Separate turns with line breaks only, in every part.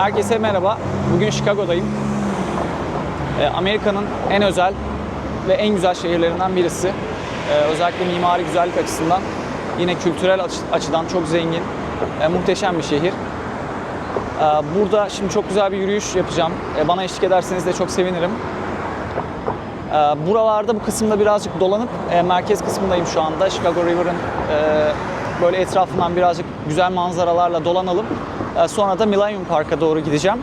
Herkese merhaba. Bugün Chicago'dayım. Amerika'nın en özel ve en güzel şehirlerinden birisi. Özellikle mimari güzellik açısından, yine kültürel açıdan çok zengin, muhteşem bir şehir. Burada şimdi çok güzel bir yürüyüş yapacağım. Bana eşlik ederseniz de çok sevinirim. Buralarda bu kısımda birazcık dolanıp merkez kısmındayım şu anda. Chicago River'ın böyle etrafından birazcık güzel manzaralarla dolanalım. Sonra da Millennium Park'a doğru gideceğim.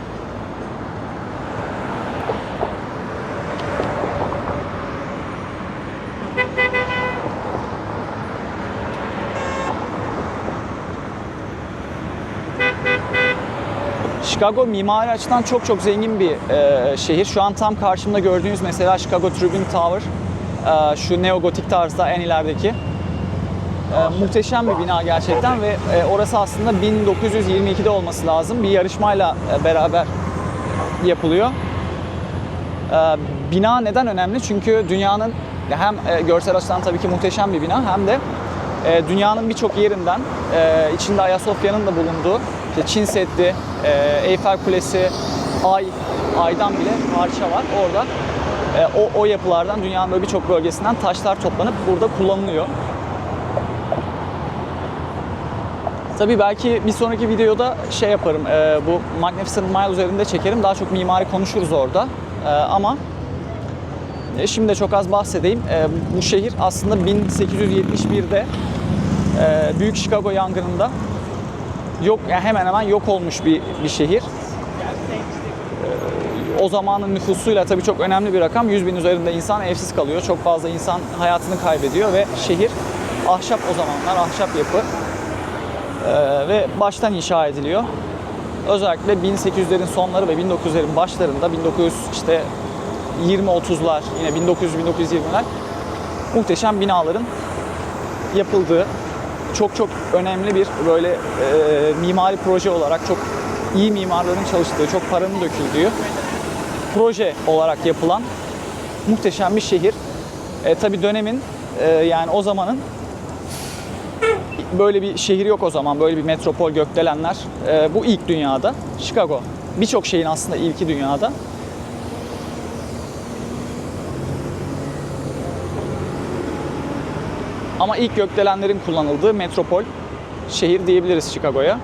Chicago mimari açıdan çok zengin bir şehir. Şu an tam karşımda gördüğünüz mesela Chicago Tribune Tower. Şu neogotik tarzda en ilerideki. Muhteşem bir bina gerçekten ve orası aslında 1922'de olması lazım. Bir yarışmayla beraber yapılıyor. Bina neden önemli? Çünkü dünyanın hem görsel açıdan tabii ki muhteşem bir bina hem de dünyanın birçok yerinden içinde Ayasofya'nın da bulunduğu işte Çin Seddi, Eyfel Kulesi, Ay'dan bile parça var orada. O yapılardan dünyanın böyle birçok bölgesinden taşlar toplanıp burada kullanılıyor. Tabii belki bir sonraki videoda şey yaparım, bu Magnificent Mile üzerinde çekerim. Daha çok mimari konuşuruz orada. Ama şimdi de çok az bahsedeyim. Bu şehir aslında 1871'de Büyük Chicago yangınında yani hemen hemen yok olmuş bir şehir. O zamanın nüfusuyla tabii çok önemli bir rakam. 100.000 üzerinde insan evsiz kalıyor. Çok fazla insan hayatını kaybediyor ve şehir ahşap, o zamanlar ahşap yapı. Ve baştan inşa ediliyor. Özellikle 1800'lerin sonları ve 1900'lerin başlarında 1920-30'lar yine 1900-1920'ler muhteşem binaların yapıldığı çok önemli bir böyle mimari proje olarak çok iyi mimarların çalıştığı, çok paranın döküldüğü proje olarak yapılan muhteşem bir şehir. Tabii dönemin yani o zamanın böyle bir şehir yok o zaman, böyle bir metropol, gökdelenler. Bu ilk dünyada. Chicago. Birçok şeyin aslında ilki dünyada. Ama ilk gökdelenlerin kullanıldığı metropol şehir diyebiliriz Chicago'ya.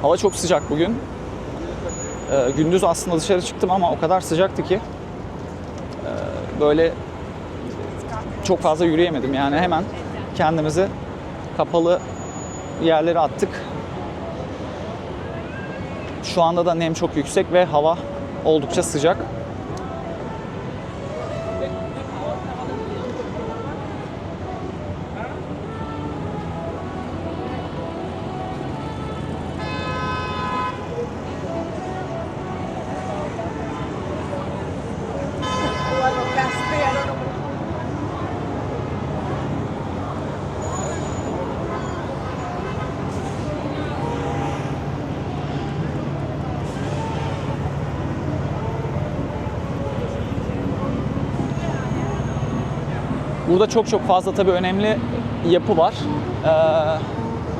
Hava çok sıcak bugün. Gündüz aslında dışarı çıktım ama o kadar sıcaktı ki böyle çok fazla yürüyemedim. Yani hemen kendimizi kapalı yerlere attık. Şu anda da nem çok yüksek ve hava oldukça sıcak. Burada çok fazla tabii önemli yapı var.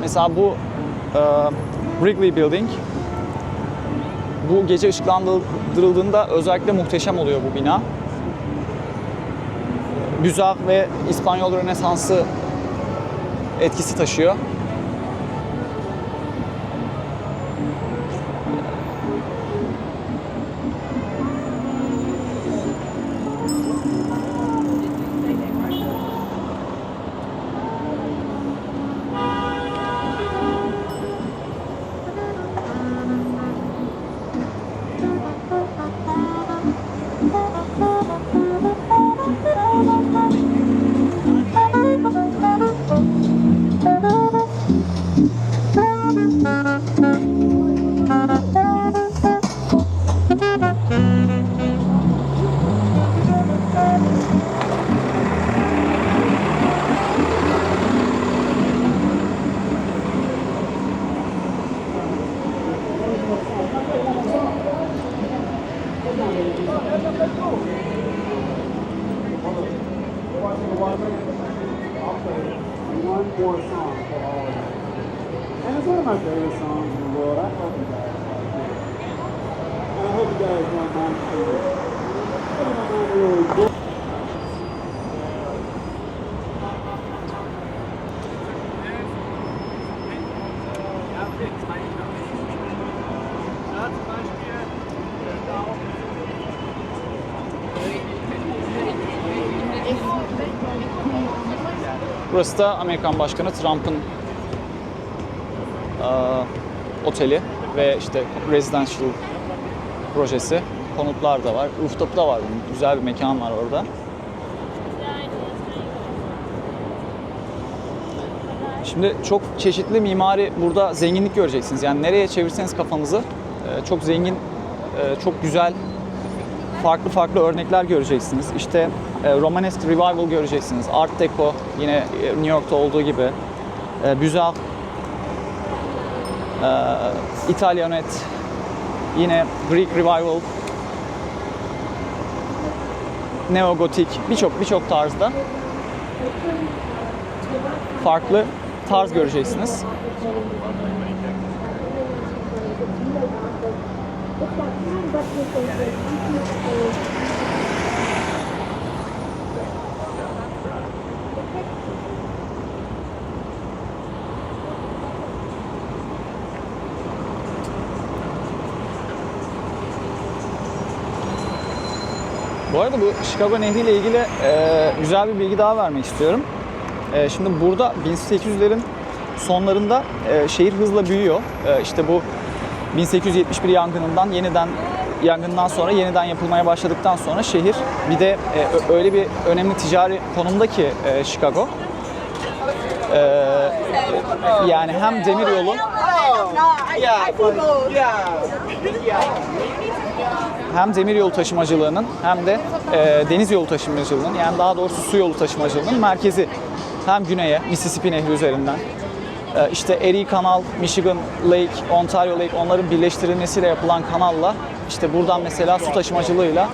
Mesela bu Wrigley Building. Bu gece ışıklandırıldığında özellikle muhteşem oluyor bu bina. Güzel ve İspanyol Rönesansı etkisi taşıyor.
That's one of my favorite songs in the world. I hope you guys like it. And I hope you guys don't mind a little.
Burası da Amerikan Başkanı Trump'ın oteli ve işte residential projesi. Konutlar da var. Rooftop da var. Güzel bir mekan var orada. Şimdi çok çeşitli mimari burada zenginlik göreceksiniz. Yani nereye çevirseniz kafanızı çok zengin, çok güzel, farklı örnekler göreceksiniz. İşte Romanesque Revival göreceksiniz. Art Deco yine New York'ta olduğu gibi. Buzzard, İtalyanet, yine Greek Revival, Neogotik, birçok tarzda farklı tarz göreceksiniz. Bu arada bu Chicago Nehri ile ilgili güzel bir bilgi daha vermek istiyorum. Şimdi burada 1800'lerin sonlarında şehir hızla büyüyor. İşte bu 1871 yangından sonra yeniden yapılmaya başladıktan sonra şehir bir de öyle bir önemli ticari konumda ki Chicago. Yani hem demiryolu hem demiryolu taşımacılığının hem de deniz yolu taşımacılığının, yani daha doğrusu su yolu taşımacılığının merkezi. Hem güneye Mississippi Nehri üzerinden işte Erie Kanal, Michigan Lake, Ontario Lake, onların birleştirilmesiyle yapılan kanalla işte buradan mesela su taşımacılığıyla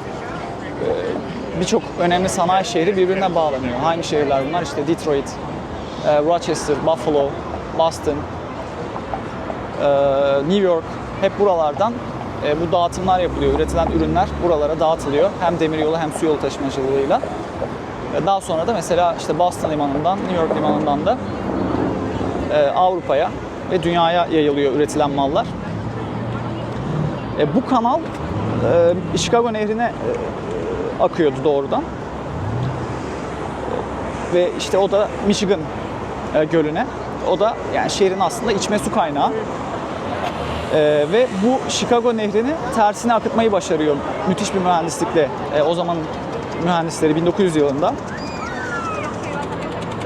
birçok önemli sanayi şehri birbirine bağlanıyor. Hangi şehirler bunlar? İşte Detroit, Rochester, Buffalo, Boston, New York, hep buralardan bu dağıtımlar yapılıyor. Üretilen ürünler buralara dağıtılıyor. Hem demiryolu hem su yolu taşımacılığıyla. Daha sonra da mesela işte Boston limanından, New York limanından da Avrupa'ya ve dünyaya yayılıyor üretilen mallar. Bu kanal Chicago Nehri'ne akıyordu doğrudan. Ve işte o da Michigan Gölü'ne. O da yani şehrin aslında içme su kaynağı. Ve bu Chicago Nehri'ni tersine akıtmayı başarıyor müthiş bir mühendislikle. O zaman mühendisleri 1900 yılında.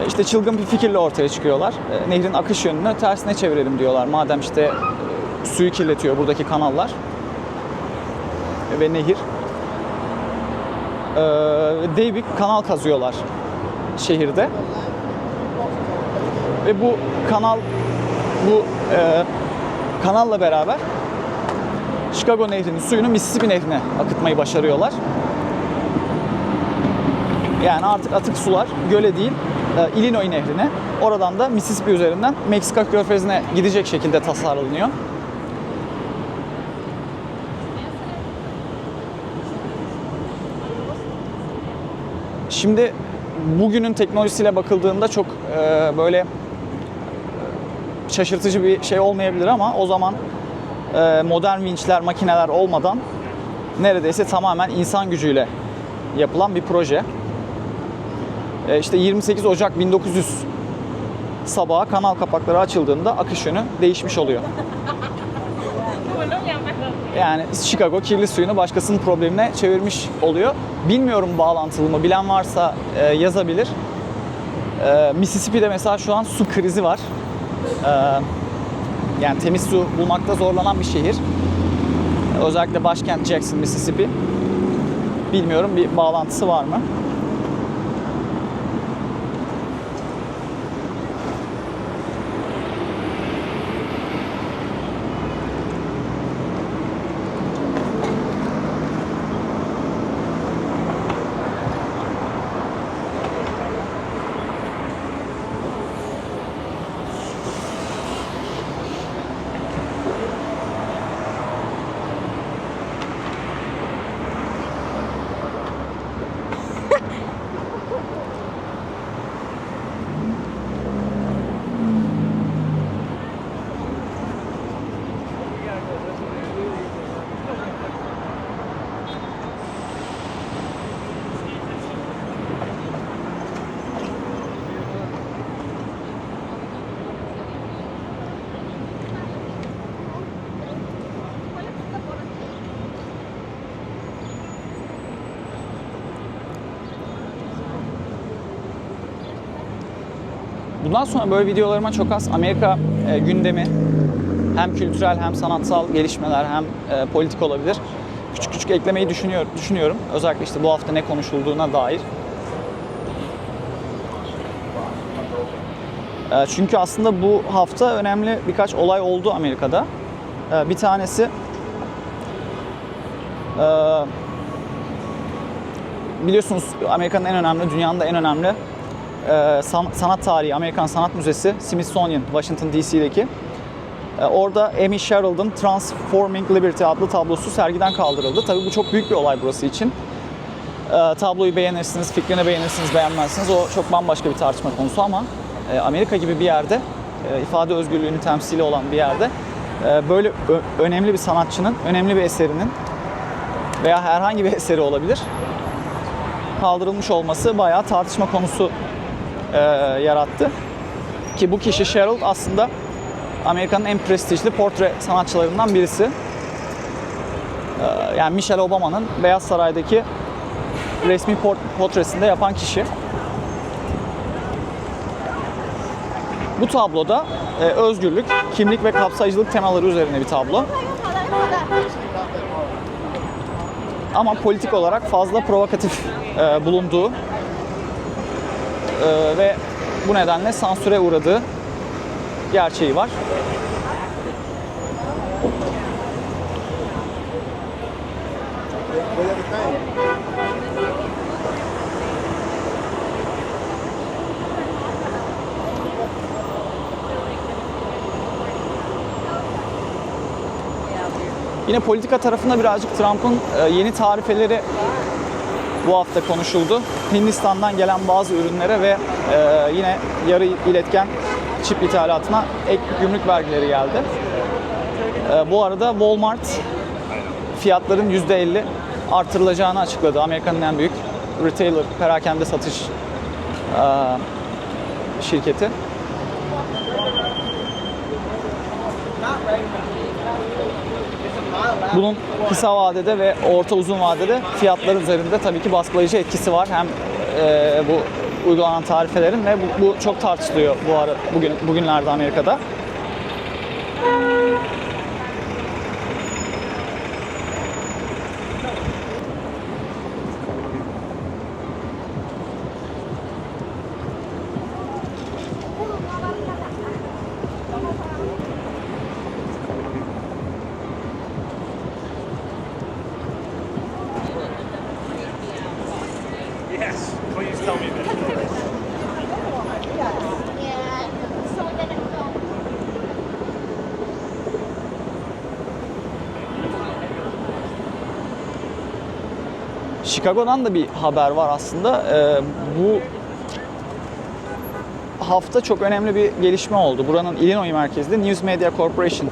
İşte çılgın bir fikirle ortaya çıkıyorlar. Nehrin akış yönünü tersine çevirelim diyorlar. Madem işte suyu kirletiyor buradaki kanallar ve nehir. Dev bir kanal kazıyorlar şehirde. Ve bu kanalla beraber Chicago Nehri'nin suyunu Mississippi Nehri'ne akıtmayı başarıyorlar. Yani artık atık sular göle değil, Illinois Nehri'ne, oradan da Mississippi üzerinden Meksika Körfezi'ne gidecek şekilde tasarlanıyor. Şimdi bugünün teknolojisiyle bakıldığında çok böyle şaşırtıcı bir şey olmayabilir ama o zaman modern vinçler, makineler olmadan neredeyse tamamen insan gücüyle yapılan bir proje. İşte 28 Ocak 1900 sabahı kanal kapakları açıldığında akış yönü değişmiş oluyor. Yani Chicago kirli suyunu başkasının problemine çevirmiş oluyor. Bilmiyorum bağlantılı mı, bilen varsa yazabilir. Mississippi'de mesela şu an su krizi var. Yani temiz su bulmakta zorlanan bir şehir. Özellikle başkent Jackson, Mississippi. Bilmiyorum bir bağlantısı var mı? Bundan sonra böyle videolarıma çok az Amerika gündemi, hem kültürel hem sanatsal gelişmeler hem politik olabilir, küçük küçük eklemeyi düşünüyorum. Özellikle işte bu hafta ne konuşulduğuna dair. Çünkü aslında bu hafta önemli birkaç olay oldu Amerika'da. Bir tanesi biliyorsunuz Amerika'nın en önemli, dünyanın da en önemli sanat tarihi, Amerikan Sanat Müzesi Smithsonian, Washington DC'deki. Orada Amy Sherald'ın Transforming Liberty adlı tablosu sergiden kaldırıldı. Tabii bu çok büyük bir olay burası için. Tabloyu beğenirsiniz, fikrini beğenirsiniz, beğenmezsiniz. O çok bambaşka bir tartışma konusu ama Amerika gibi bir yerde, ifade özgürlüğünün temsili olan bir yerde böyle önemli bir sanatçının, önemli bir eserinin veya herhangi bir eseri olabilir, kaldırılmış olması bayağı tartışma konusu yarattı. Ki bu kişi Sherald aslında Amerika'nın en prestijli portre sanatçılarından birisi. Yani Michelle Obama'nın Beyaz Saray'daki resmi portresini de yapan kişi. Bu tabloda özgürlük, kimlik ve kapsayıcılık temaları üzerine bir tablo. Ama politik olarak fazla provokatif bulunduğu ve bu nedenle sansüre uğradığı gerçeği var. Yine politika tarafında birazcık Trump'ın yeni tarifeleri bu hafta konuşuldu. Hindistan'dan gelen bazı ürünlere ve yine yarı iletken çip ithalatına ek gümrük vergileri geldi. Bu arada Walmart fiyatların %50 artırılacağını açıkladı. Amerika'nın en büyük retailer, perakende satış şirketi. Bunun kısa vadede ve orta uzun vadede fiyatlar üzerinde tabii ki baskılayıcı etkisi var. Hem bu uygulanan tarifelerin ve bu çok tartışılıyor bugünlerde Amerika'da.
Yes, please tell me this.
Chicago'dan da bir haber var aslında. Bu hafta çok önemli bir gelişme oldu. Buranın Illinois merkezli News Media Corporation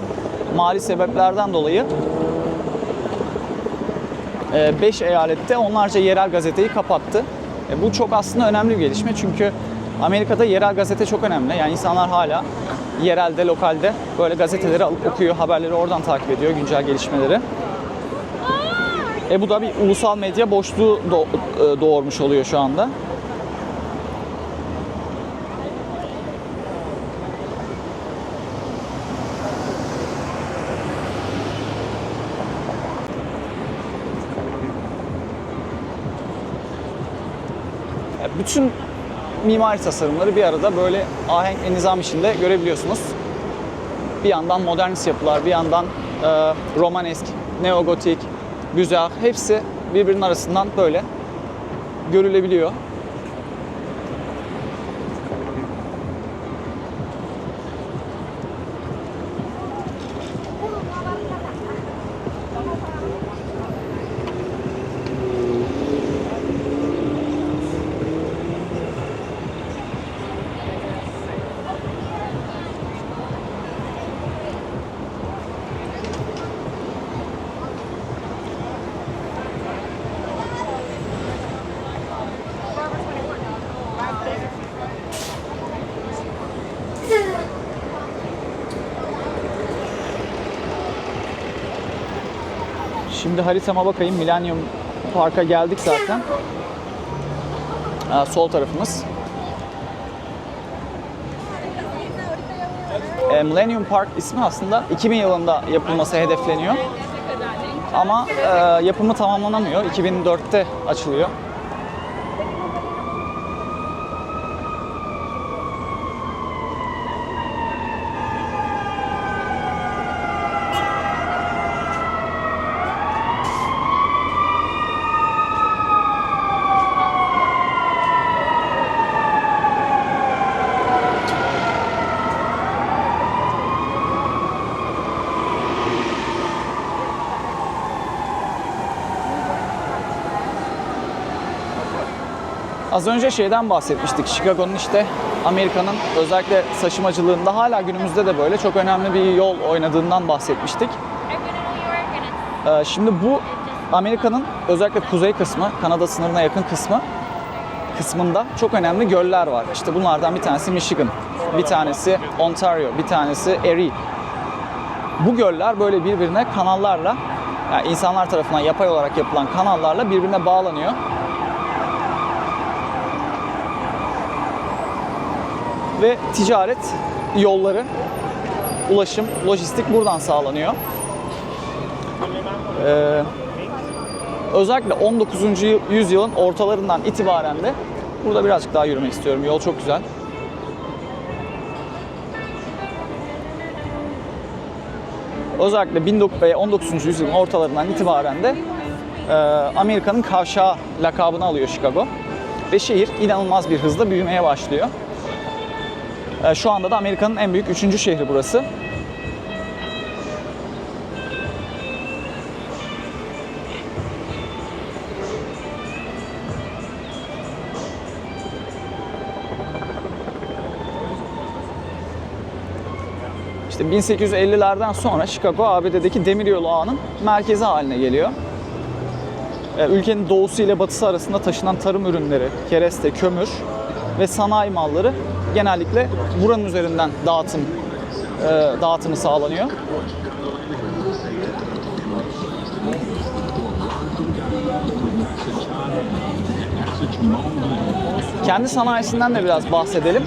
mali sebeplerden dolayı 5 eyalette onlarca yerel gazeteyi kapattı. Bu çok aslında önemli bir gelişme çünkü Amerika'da yerel gazete çok önemli. Yani insanlar hala yerelde, lokalde böyle gazeteleri alıp okuyor, haberleri oradan takip ediyor, güncel gelişmeleri. Bu da bir ulusal medya boşluğu doğurmuş oluyor şu anda. Bütün mimari tasarımları bir arada böyle ahenk ve nizam içinde görebiliyorsunuz. Bir yandan modernist yapılar, bir yandan romanesk, neogotik, güzel, hepsi birbirinin arasından böyle görülebiliyor. Şimdi haritama bakayım. Millennium Park'a geldik zaten. Sol tarafımız. Millennium Park ismi aslında 2000 yılında yapılması hedefleniyor. Ama yapımı tamamlanamıyor. 2004'te açılıyor. Az önce şeyden bahsetmiştik. Chicago'nun işte Amerika'nın özellikle taşımacılığında hala günümüzde de böyle çok önemli bir yol oynadığından bahsetmiştik. Şimdi bu Amerika'nın özellikle kuzey kısmı, Kanada sınırına yakın kısmında çok önemli göller var. İşte bunlardan bir tanesi Michigan, bir tanesi Ontario, bir tanesi Erie. Bu göller böyle birbirine kanallarla, yani insanlar tarafından yapay olarak yapılan kanallarla birbirine bağlanıyor. Ve ticaret yolları, ulaşım, lojistik buradan sağlanıyor. Özellikle 19. yüzyılın ortalarından itibaren de burada birazcık daha yürümek istiyorum. Yol çok güzel. Özellikle 19. yüzyılın ortalarından itibaren de Amerika'nın kavşağı lakabını alıyor Chicago. Ve şehir inanılmaz bir hızla büyümeye başlıyor. Şu anda da Amerika'nın en büyük 3. şehri burası. İşte 1850'lerden sonra Chicago ABD'deki demiryolu ağının merkezi haline geliyor. Ülkenin doğusu ile batısı arasında taşınan tarım ürünleri, kereste, kömür ve sanayi malları genellikle buranın üzerinden dağıtımı sağlanıyor. Kendi sanayisinden de biraz bahsedelim.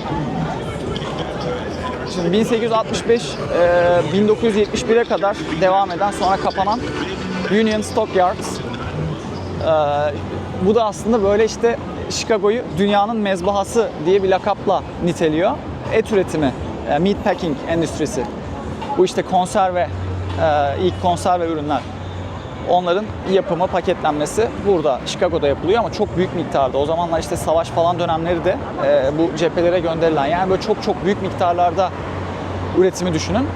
Şimdi 1865-1971'e kadar devam eden, sonra kapanan Union Stock Yards. Bu da aslında böyle işte Chicago'yu dünyanın mezbahası diye bir lakapla niteliyor. Et üretimi, meat packing endüstrisi. Bu işte ilk konserve ürünler. Onların yapımı, paketlenmesi burada Chicago'da yapılıyor ama çok büyük miktarda. O zamanlar işte savaş falan dönemleri de bu cephelere gönderilen, yani böyle çok büyük miktarlarda üretimi düşünün.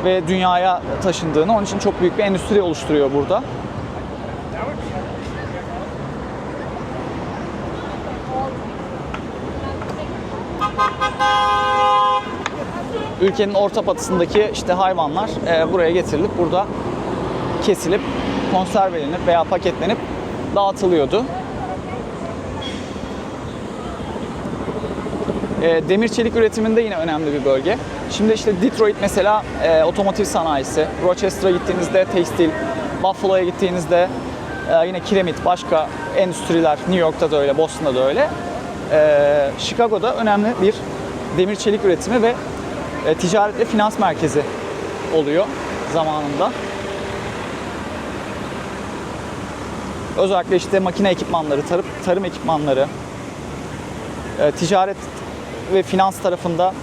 Ve dünyaya taşındığını, onun için çok büyük bir endüstri oluşturuyor burada. Ülkenin orta batısındaki işte hayvanlar buraya getirilip burada kesilip konservelenip veya paketlenip dağıtılıyordu. Demir çelik üretiminde yine önemli bir bölge. Şimdi işte Detroit mesela otomotiv sanayisi, Rochester'a gittiğinizde tekstil, Buffalo'ya gittiğinizde yine kiremit, başka endüstriler, New York'ta da öyle, Boston'da da öyle. Chicago'da önemli bir demir çelik üretimi ve ticaret ve finans merkezi oluyor zamanında. Özellikle işte makine ekipmanları, tarım ekipmanları, ticaret ve finans tarafında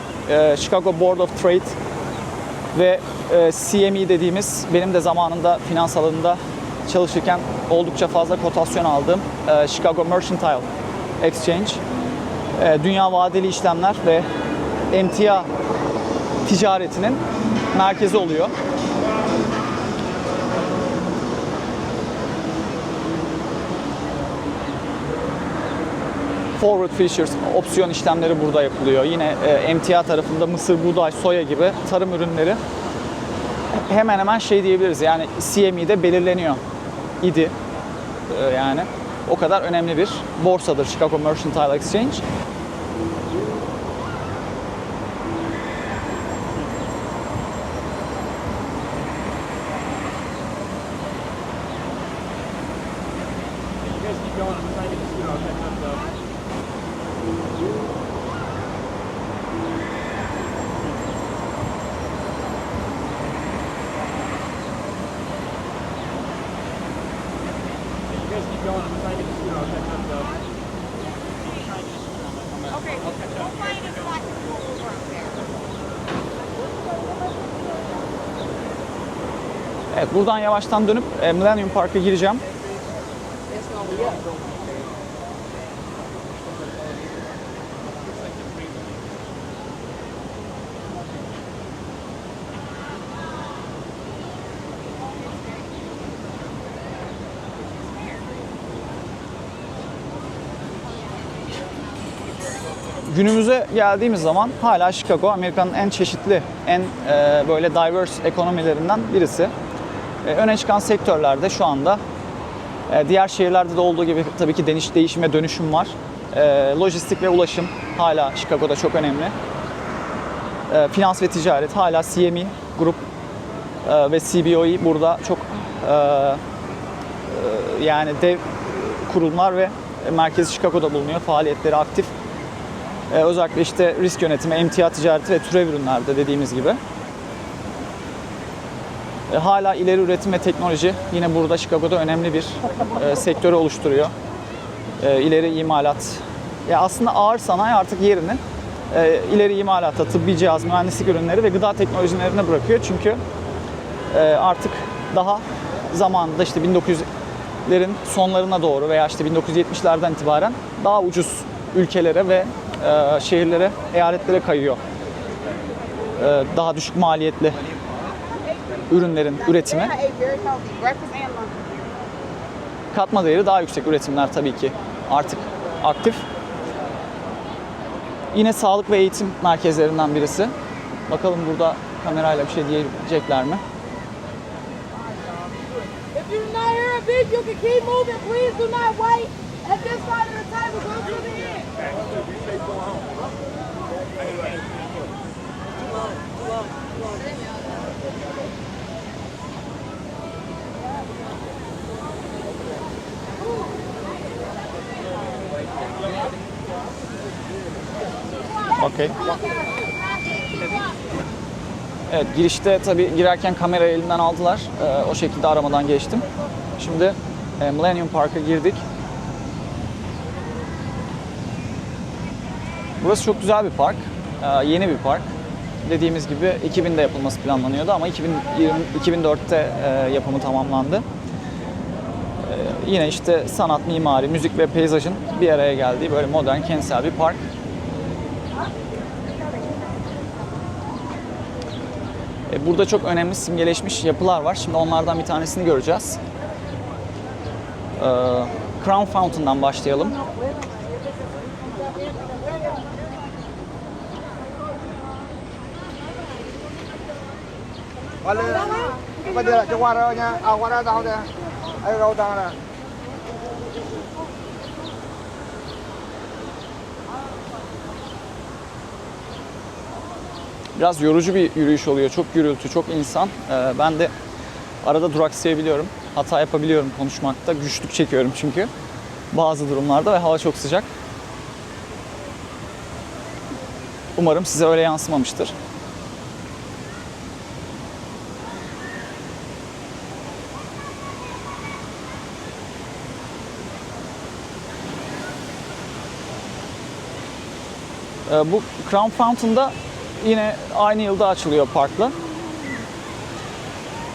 Chicago Board of Trade ve CME dediğimiz, benim de zamanında finans alanında çalışırken oldukça fazla kotasyon aldığım Chicago Mercantile Exchange, dünya vadeli işlemler ve emtia ticaretinin merkezi oluyor. Forward futures, opsiyon işlemleri burada yapılıyor. Yine emtia tarafında mısır, buğday, soya gibi tarım ürünleri hemen hemen şey diyebiliriz. Yani CME'de belirleniyor idi. Yani o kadar önemli bir borsadır Chicago Mercantile Exchange.
Okay, we'll find a spot to pull over up there.
Evet, buradan yavaştan dönüp Millennium Park'a gireceğim. Günümüze geldiğimiz zaman hala Chicago Amerika'nın en çeşitli, en böyle diverse ekonomilerinden birisi. Öne çıkan sektörlerde şu anda diğer şehirlerde de olduğu gibi tabii ki değişim ve dönüşüm var. Lojistik ve ulaşım hala Chicago'da çok önemli. Finans ve ticaret hala CME Group ve CBOE burada çok yani dev kurumlar ve merkezi Chicago'da bulunuyor. Faaliyetleri aktif. Özellikle işte risk yönetimi, emtia ticareti ve türev ürünlerde dediğimiz gibi. Hala ileri üretim ve teknoloji yine burada Chicago'da önemli bir sektörü oluşturuyor. İleri imalat. Ya aslında ağır sanayi artık yerini ileri imalatta, tıbbi cihaz, mühendislik ürünleri ve gıda teknolojilerine bırakıyor. Çünkü artık daha zamanında işte 1900'lerin sonlarına doğru veya işte 1970'lerden itibaren daha ucuz ülkelere ve şehirlere, eyaletlere kayıyor. Daha düşük maliyetli ürünlerin üretimi.
I ate very healthy, breakfast and lunch.
Katma değeri daha yüksek üretimler tabii ki artık aktif. Yine sağlık ve eğitim merkezlerinden birisi. Bakalım burada kamerayla bir şey diyecekler mi?
If you're not here, bitch, you can keep moving. Please do not wait at this side of the table. Go to the end.
Okey. Evet, girişte tabii girerken kamerayı elimden aldılar. O şekilde aramadan geçtim. Şimdi Millennium Park'a girdik. Burası çok güzel bir park. Yeni bir park. Dediğimiz gibi 2000'de yapılması planlanıyordu ama 2004'te yapımı tamamlandı. Yine işte sanat, mimari, müzik ve peyzajın bir araya geldiği böyle modern, kentsel bir park. Burada çok önemli simgeleşmiş yapılar var. Şimdi onlardan bir tanesini göreceğiz. Crown Fountain'dan başlayalım.
Bây giờ cho qua đó nha, qua đó tao nè, đâu tao nè.
Biraz yorucu bir yürüyüş oluyor. Çok gürültü, çok insan. Ben de arada duraksayabiliyorum. Hata yapabiliyorum konuşmakta. Güçlük çekiyorum çünkü bazı durumlarda ve hava çok sıcak. Umarım size öyle yansımamıştır. Bu Crown Fountain'da yine aynı yılda açılıyor parkla.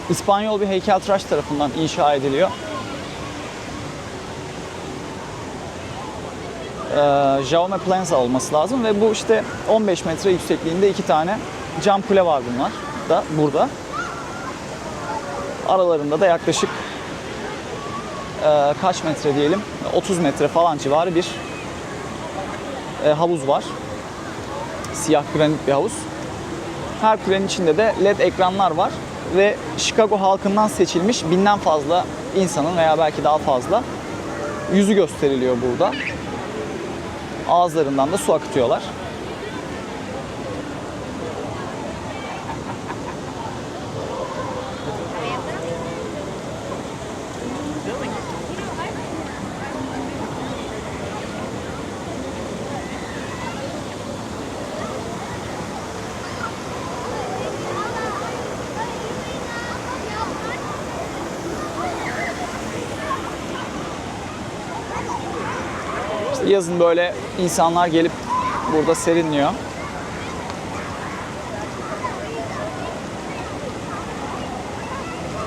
İspanyol bir heykeltıraş tarafından inşa ediliyor. Jaume Plensa olması lazım ve bu işte 15 metre yüksekliğinde iki tane cam kule var bunlar da burada. Aralarında da yaklaşık kaç metre diyelim 30 metre falan civarı bir havuz var. Siyah granit bir havuz. Her kulenin içinde de LED ekranlar var ve Chicago halkından seçilmiş binden fazla insanın veya belki daha fazla yüzü gösteriliyor burada. Ağızlarından da su akıtıyorlar. Yazın böyle insanlar gelip burada serinliyor.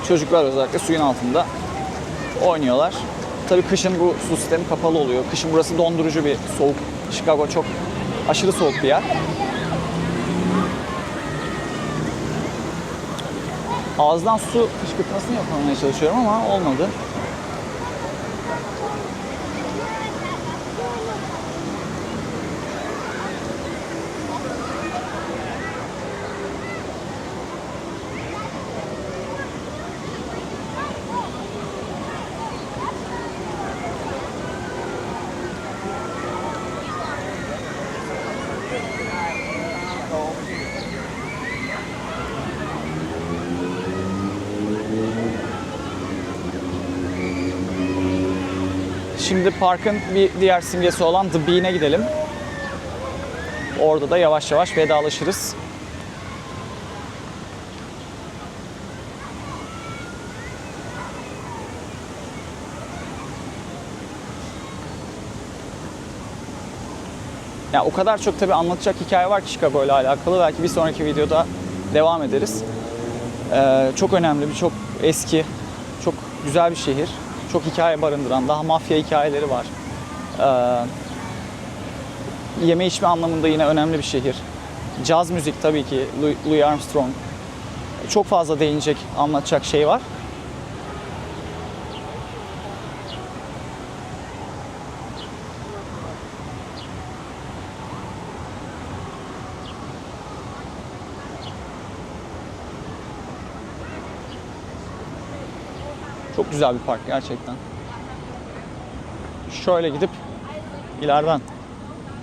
Çocuklar özellikle suyun altında oynuyorlar. Tabii kışın bu su sistemi kapalı oluyor. Kışın burası dondurucu bir soğuk. Chicago çok aşırı soğuk bir yer. Ağızdan su fışkırtmasını yapmaya çalışıyorum ama olmadı. Şimdi parkın bir diğer simgesi olan The Bean'e gidelim. Orada da yavaş yavaş vedalaşırız. Ya o kadar çok tabii anlatacak hikaye var ki Chicago ile alakalı. Belki bir sonraki videoda devam ederiz. Çok önemli, çok eski, çok güzel bir şehir. Çok hikaye barındıran, daha mafya hikayeleri var. Yeme içme anlamında yine önemli bir şehir. Caz müzik tabii ki, Louis Armstrong. Çok fazla değinecek, anlatacak şey var. Çok güzel bir park gerçekten. Şöyle gidip ileriden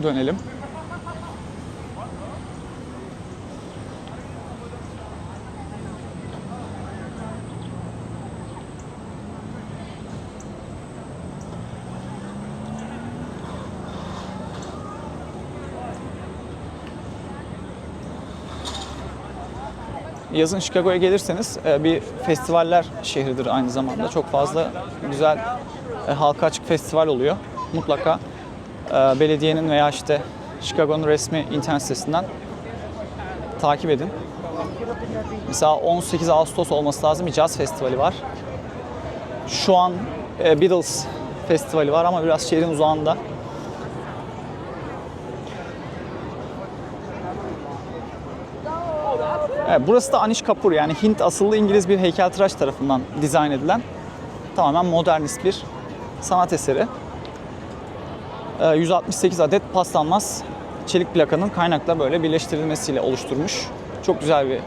dönelim. Yazın Chicago'ya gelirseniz bir festivaller şehridir aynı zamanda. Çok fazla güzel halka açık festival oluyor. Mutlaka belediyenin veya işte Chicago'nun resmi internet sitesinden takip edin. Mesela 18 Ağustos olması lazım, bir caz festivali var. Şu an Beatles festivali var ama biraz şehrin uzağında. Evet, burası da Anish Kapoor, yani Hint asıllı İngiliz bir heykeltıraş tarafından dizayn edilen tamamen modernist bir sanat eseri. 168 adet paslanmaz çelik plakanın kaynakla böyle birleştirilmesiyle oluşturmuş. Çok güzel bir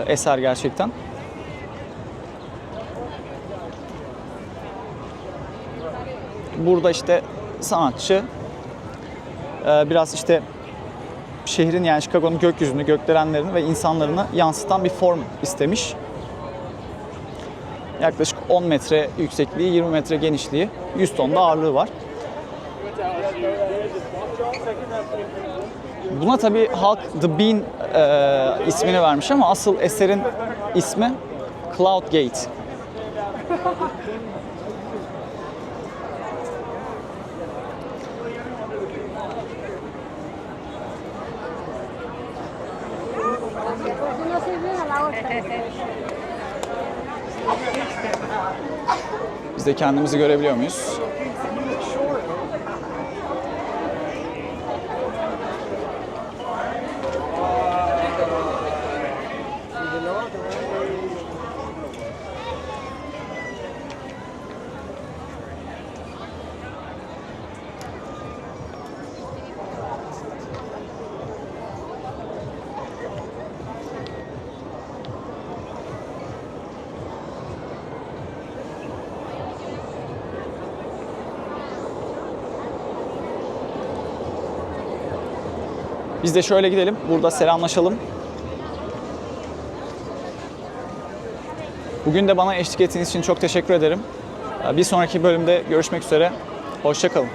eser gerçekten. Burada işte sanatçı biraz işte şehrin, yani Chicago'nun gökyüzünü, gökdelenlerini ve insanlarını yansıtan bir form istemiş. Yaklaşık 10 metre yüksekliği, 20 metre genişliği, 100 ton da ağırlığı var. Buna tabii halk The Bean ismini vermiş ama asıl eserin ismi Cloud Gate. Biz de kendimizi görebiliyor muyuz? Biz de şöyle gidelim, burada selamlaşalım. Bugün de bana eşlik ettiğiniz için çok teşekkür ederim. Bir sonraki bölümde görüşmek üzere. Hoşça kalın.